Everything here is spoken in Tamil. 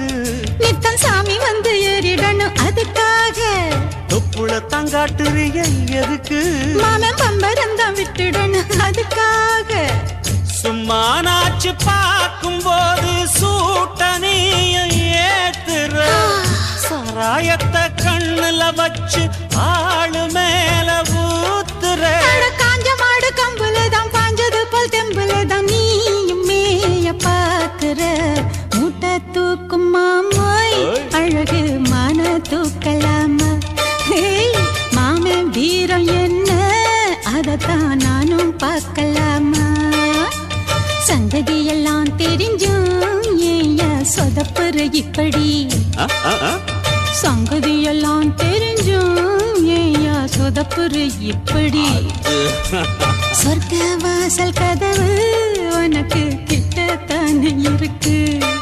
எதுக்கு நித்தம் சாமி வந்து ஏறிடணும் அதுக்காக தொப்புள தங்காட்டுறிய எதுக்கு மாமன் பம்பரம் தான் விட்டுடணும் அதுக்காக சும்மா நாச்சு பார்க்கும் போது சூட்டனையும் ஏத்துற சாராயத்தை கண்ணுல வச்சு ஆளு மேல ஊத்துற காஞ்ச மாடு கம்புலதான் பாஞ்சது போல் தெம்புலதான் நீயும் மேய பாக்குற மூட்டை தூக்கும் மாமாய் அழகு மான தூக்கலாமா மாமன் வீரம் என்ன அதத்தான் நானும் பார்க்கலாமா சங்கதி எல்லாம் தெரிஞ்சும் ஏயா சொதப்புற இப்படி சங்கதி எல்லாம் தெரிஞ்சும் ஏயா சொதப்புற இப்படி சொர்க்க வாசல் கதவு உனக்கு கிட்டத்தானே இருக்கு